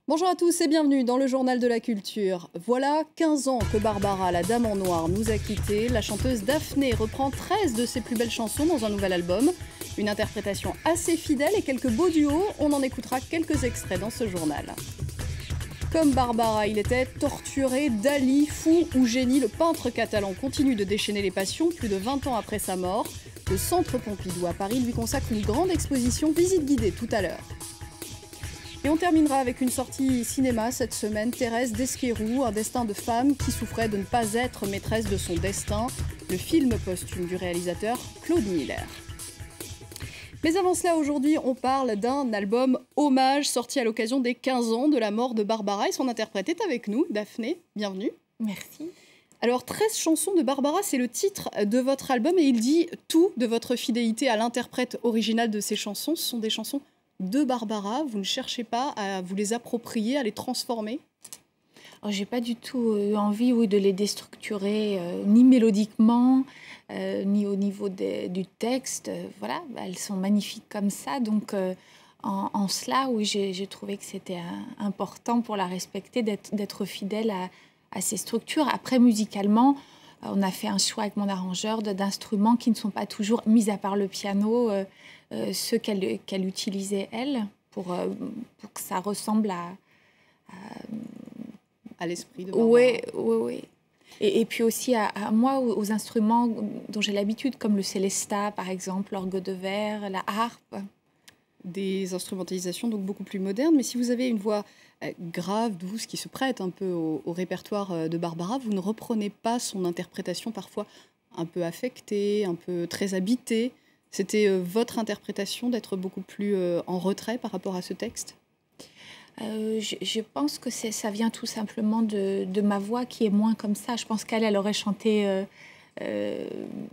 Bonjour à tous et bienvenue dans le Journal de la Culture. Voilà 15 ans que Barbara, la Dame en Noir, nous a quittés. La chanteuse Daphné reprend 13 de ses plus belles chansons dans un nouvel album. Une interprétation assez fidèle et quelques beaux duos. On en écoutera quelques extraits dans ce journal. Comme Barbara, il était torturé, Dali, fou ou génie, le peintre catalan continue de déchaîner les passions plus de 20 ans après sa mort. Le Centre Pompidou à Paris lui consacre une grande exposition visite guidée tout à l'heure. Et on terminera avec une sortie cinéma cette semaine, Thérèse d'Esquerou, un destin de femme qui souffrait de ne pas être maîtresse de son destin, le film posthume du réalisateur Claude Miller. Mais avant cela, aujourd'hui, on parle d'un album hommage sorti à l'occasion des 15 ans de la mort de Barbara et son interprète est avec nous, Daphné, bienvenue. Merci. Alors, 13 chansons de Barbara, c'est le titre de votre album et il dit tout de votre fidélité à l'interprète original de ces chansons. Ce sont des chansons de Barbara, vous ne cherchez pas à vous les approprier, à les transformer? J'ai pas du tout eu envie de les déstructurer, ni mélodiquement, ni au niveau du texte. Voilà, elles sont magnifiques comme ça. Donc, en cela, oui, j'ai trouvé que c'était important pour la respecter, d'être fidèle à ces structures. Après, musicalement, on a fait un choix avec mon arrangeur d'instruments qui ne sont pas toujours, mis à part le piano, ceux qu'elle utilisait, elle, pour que ça ressemble à l'esprit de Barbara. Oui. Et puis aussi à moi, aux instruments dont j'ai l'habitude, comme le célesta, par exemple, l'orgue de verre, la harpe. Des instrumentalisations donc beaucoup plus modernes. Mais si vous avez une voix grave, douce, qui se prête un peu au répertoire de Barbara, vous ne reprenez pas son interprétation parfois un peu affectée, un peu très habitée. C'était votre interprétation d'être beaucoup plus en retrait par rapport à ce texte? Je pense que ça vient tout simplement de ma voix qui est moins comme ça. Je pense qu'elle aurait chanté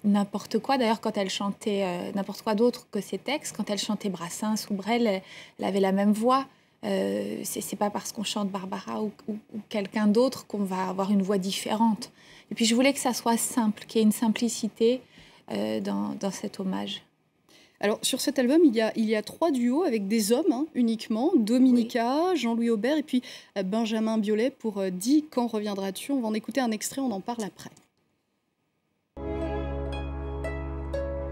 n'importe quoi. D'ailleurs, quand elle chantait n'importe quoi d'autre que ses textes, quand elle chantait Brassens ou Brel, elle avait la même voix. C'est pas parce qu'on chante Barbara ou quelqu'un d'autre qu'on va avoir une voix différente. Et puis je voulais que ça soit simple, qu'il y ait une simplicité dans cet hommage. Alors, sur cet album, il y a 3 duos avec des hommes uniquement. Dominica, oui. Jean-Louis Aubert et puis Benjamin Biolay pour Dis quand reviendras-tu. On va en écouter un extrait, on en parle après.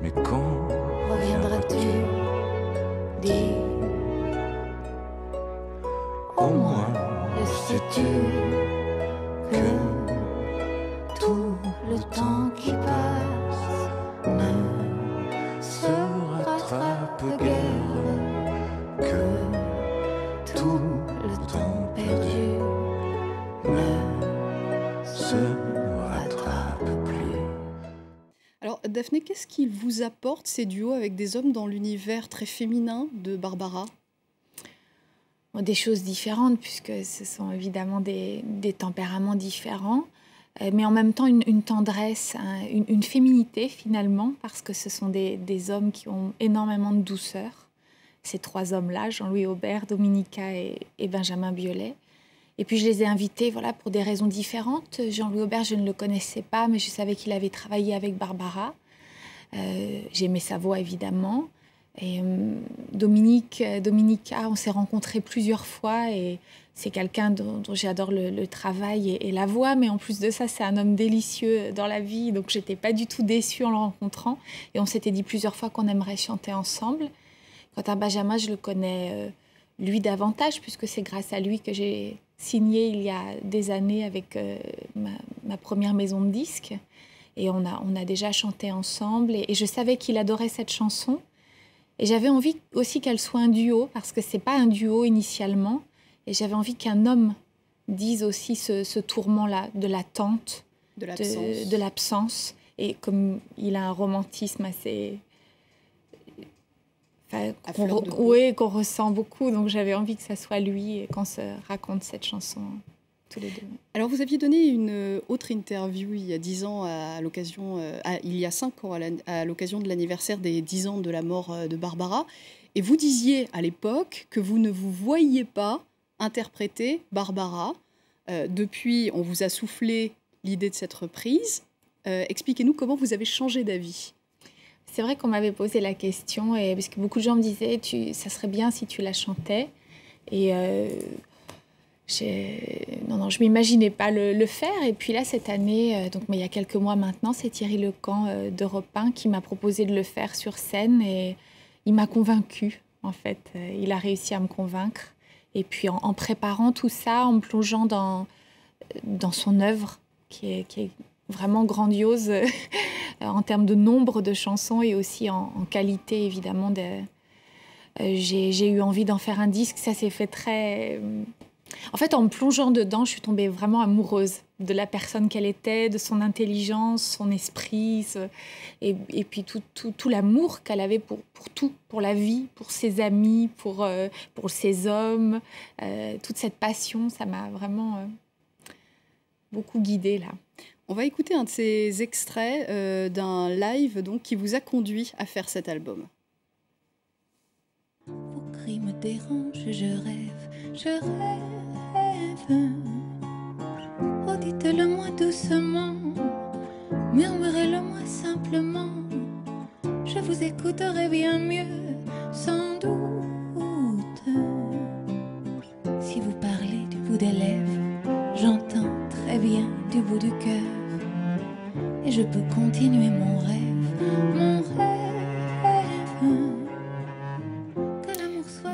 Mais quand reviendras-tu? Dis, au moins le sais-tu que tout le temps qui passe ne se rattrape guère, que tout le temps perdu ne se rattrape plus. Alors, Daphné, qu'est-ce qu'il vous apporte ces duos avec des hommes dans l'univers très féminin de Barbara? Des choses différentes, puisque ce sont évidemment des tempéraments différents, mais en même temps une tendresse, une féminité finalement, parce que ce sont des hommes qui ont énormément de douceur. Ces 3 hommes-là, Jean-Louis Aubert, Dominica et Benjamin Biolay. Et puis je les ai invités pour des raisons différentes. Jean-Louis Aubert, je ne le connaissais pas, mais je savais qu'il avait travaillé avec Barbara. J'aimais sa voix évidemment. Et Dominica, on s'est rencontrés plusieurs fois et c'est quelqu'un dont j'adore le travail et la voix, mais en plus de ça, c'est un homme délicieux dans la vie, donc j'étais pas du tout déçue en le rencontrant. Et on s'était dit plusieurs fois qu'on aimerait chanter ensemble. Quant à Benjamin, je le connais lui davantage, puisque c'est grâce à lui que j'ai signé il y a des années avec ma première maison de disques. Et on a déjà chanté ensemble et je savais qu'il adorait cette chanson. Et j'avais envie aussi qu'elle soit un duo, parce que ce n'est pas un duo initialement. Et j'avais envie qu'un homme dise aussi ce tourment-là, de l'attente, de l'absence. Et comme il a un romantisme assez... qu'on ressent beaucoup. Donc j'avais envie que ça soit lui et qu'on se raconte cette chanson tous les deux. Alors vous aviez donné une autre interview il y a 10 ans, il y a 5 ans, à l'occasion de l'anniversaire des 10 ans de la mort de Barbara. Et vous disiez à l'époque que vous ne vous voyiez pas interpréter Barbara. Depuis, on vous a soufflé l'idée de cette reprise. Expliquez-nous comment vous avez changé d'avis. C'est vrai qu'on m'avait posé la question, parce que beaucoup de gens me disaient ça serait bien si tu la chantais. Et Non, je ne m'imaginais pas le faire. Et puis là, cette année, mais il y a quelques mois maintenant, c'est Thierry Lecamp d'Europe 1 qui m'a proposé de le faire sur scène. Et il m'a convaincue, en fait. Il a réussi à me convaincre. Et puis en préparant tout ça, en me plongeant dans son œuvre, qui est vraiment grandiose en termes de nombre de chansons et aussi en qualité, évidemment. J'ai eu envie d'en faire un disque. Ça s'est fait très... En fait, en me plongeant dedans, je suis tombée vraiment amoureuse de la personne qu'elle était, de son intelligence, son esprit, et puis tout l'amour qu'elle avait pour tout, pour la vie, pour ses amis, pour ses hommes. Toute cette passion, ça m'a vraiment beaucoup guidée, là. On va écouter un de ces extraits d'un live donc, qui vous a conduit à faire cet album. Vos cris me dérangent, je rêve. Oh, dites-le-moi doucement, murmurez-le-moi simplement. Je vous écouterai bien mieux, sans doute. Si vous parlez du bout des lèvres, j'entends très bien du bout du cœur. Et je peux continuer mon rêve.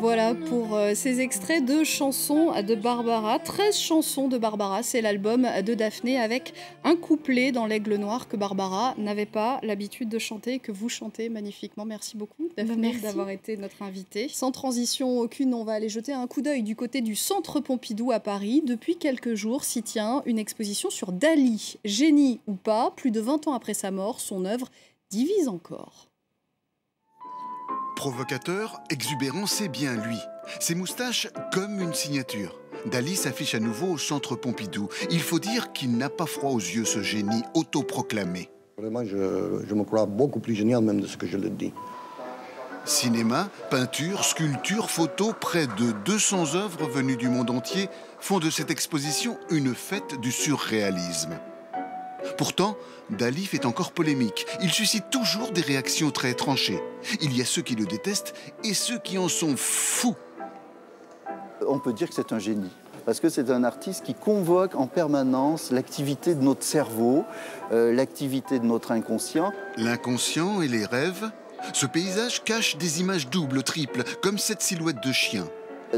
Voilà pour ces extraits de chansons de Barbara. 13 chansons de Barbara, c'est l'album de Daphné avec un couplet dans l'Aigle Noir que Barbara n'avait pas l'habitude de chanter et que vous chantez magnifiquement. Merci beaucoup Daphné d'avoir été notre invitée. Sans transition aucune, on va aller jeter un coup d'œil du côté du Centre Pompidou à Paris. Depuis quelques jours s'y tient une exposition sur Dali. Génie ou pas, plus de 20 ans après sa mort, son œuvre divise encore. Provocateur, exubérant, c'est bien lui. Ses moustaches comme une signature. Dali s'affiche à nouveau au Centre Pompidou. Il faut dire qu'il n'a pas froid aux yeux, ce génie autoproclamé. Vraiment, je me crois beaucoup plus génial même de ce que je le dis. Cinéma, peinture, sculpture, photo, près de 200 œuvres venues du monde entier font de cette exposition une fête du surréalisme. Pourtant, Dali fait encore polémique. Il suscite toujours des réactions très tranchées. Il y a ceux qui le détestent et ceux qui en sont fous. On peut dire que c'est un génie, parce que c'est un artiste qui convoque en permanence l'activité de notre cerveau, l'activité de notre inconscient. L'inconscient et les rêves, ce paysage cache des images doubles, triples, comme cette silhouette de chien.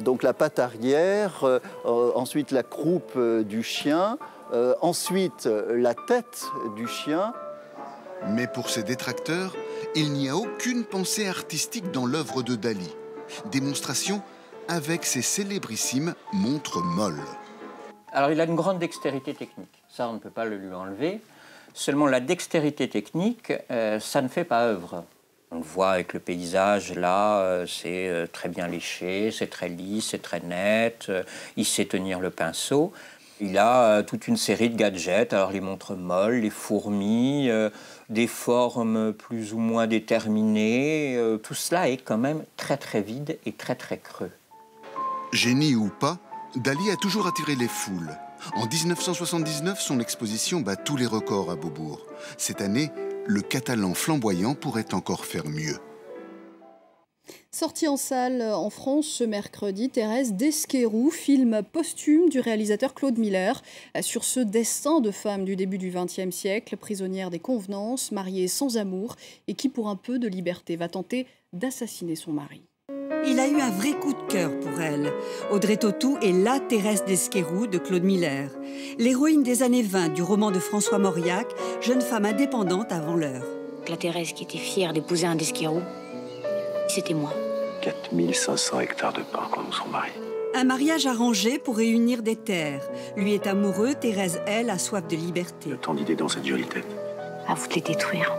Donc la patte arrière, ensuite la croupe du chien, ensuite la tête du chien. Mais pour ses détracteurs, il n'y a aucune pensée artistique dans l'œuvre de Dali. Démonstration avec ses célébrissimes montres molles. Alors il a une grande dextérité technique, ça on ne peut pas le lui enlever. Seulement la dextérité technique, ça ne fait pas œuvre. On le voit avec le paysage, là, c'est très bien léché, c'est très lisse, c'est très net, il sait tenir le pinceau. Il a toute une série de gadgets, alors les montres molles, les fourmis, des formes plus ou moins déterminées. Tout cela est quand même très très vide et très très creux. Génie ou pas, Dali a toujours attiré les foules. En 1979, son exposition bat tous les records à Beaubourg. Cette année, le Catalan flamboyant pourrait encore faire mieux. Sortie en salle en France ce mercredi, Thérèse d'Esquerou, film posthume du réalisateur Claude Miller sur ce destin de femme du début du XXe siècle, prisonnière des convenances, mariée sans amour et qui, pour un peu de liberté, va tenter d'assassiner son mari. Il a eu un vrai coup de cœur pour elle. Audrey Tautou est la Thérèse d'Esquerou de Claude Miller. L'héroïne des années 20 du roman de François Mauriac, jeune femme indépendante avant l'heure. La Thérèse qui était fière d'épouser un d'Esquerou, c'était moi. 4500 hectares de pain quand nous serons mariés. Un mariage arrangé pour réunir des terres. Lui est amoureux, Thérèse, elle, a soif de liberté. Il y a tant d'idées dans cette jolie tête. À vous de les détruire.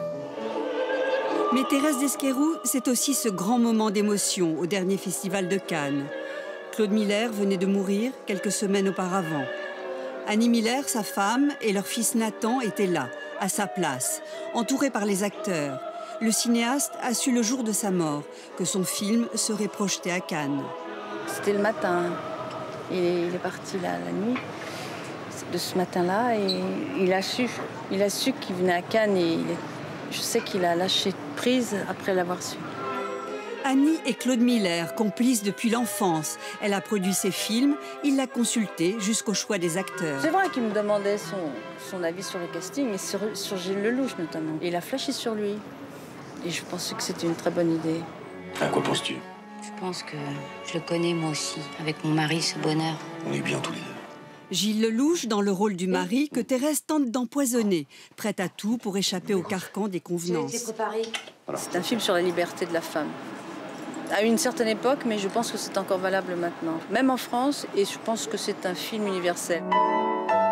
Mais Thérèse d'Esquerou, c'est aussi ce grand moment d'émotion au dernier festival de Cannes. Claude Miller venait de mourir quelques semaines auparavant. Annie Miller, sa femme, et leur fils Nathan étaient là, à sa place, entourés par les acteurs. Le cinéaste a su le jour de sa mort que son film serait projeté à Cannes. C'était le matin. Il est parti la nuit de ce matin-là et il a su qu'il venait à Cannes et je sais qu'il a lâché prise après l'avoir su. Annie et Claude Miller, complices depuis l'enfance. Elle a produit ses films, il l'a consulté jusqu'au choix des acteurs. C'est vrai qu'il me demandait son avis sur le casting, et sur Gilles Lelouch notamment. Et il a flashé sur lui. Et je pensais que c'était une très bonne idée. À quoi penses-tu? Je pense que je le connais moi aussi, avec mon mari, ce bonheur. On est bien tous les deux. Gilles Lelouch dans le rôle du mari que Thérèse tente d'empoisonner, prête à tout pour échapper au carcan des convenances. C'est un film sur la liberté de la femme. À une certaine époque, mais je pense que c'est encore valable maintenant. Même en France, et je pense que c'est un film universel.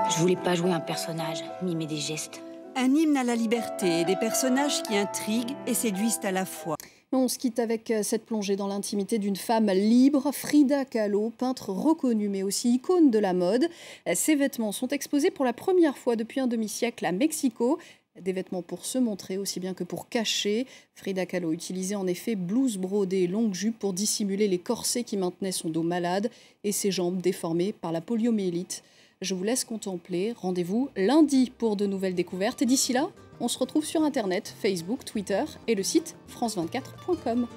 Je voulais pas jouer un personnage, mimer des gestes. Un hymne à la liberté et des personnages qui intriguent et séduisent à la fois. On se quitte avec cette plongée dans l'intimité d'une femme libre, Frida Kahlo, peintre reconnue mais aussi icône de la mode. Ses vêtements sont exposés pour la première fois depuis un demi-siècle à Mexico. Des vêtements pour se montrer aussi bien que pour cacher. Frida Kahlo utilisait en effet blouse brodée et longue jupe pour dissimuler les corsets qui maintenaient son dos malade et ses jambes déformées par la poliomyélite. Je vous laisse contempler. Rendez-vous lundi pour de nouvelles découvertes. Et d'ici là, on se retrouve sur Internet, Facebook, Twitter et le site france24.com.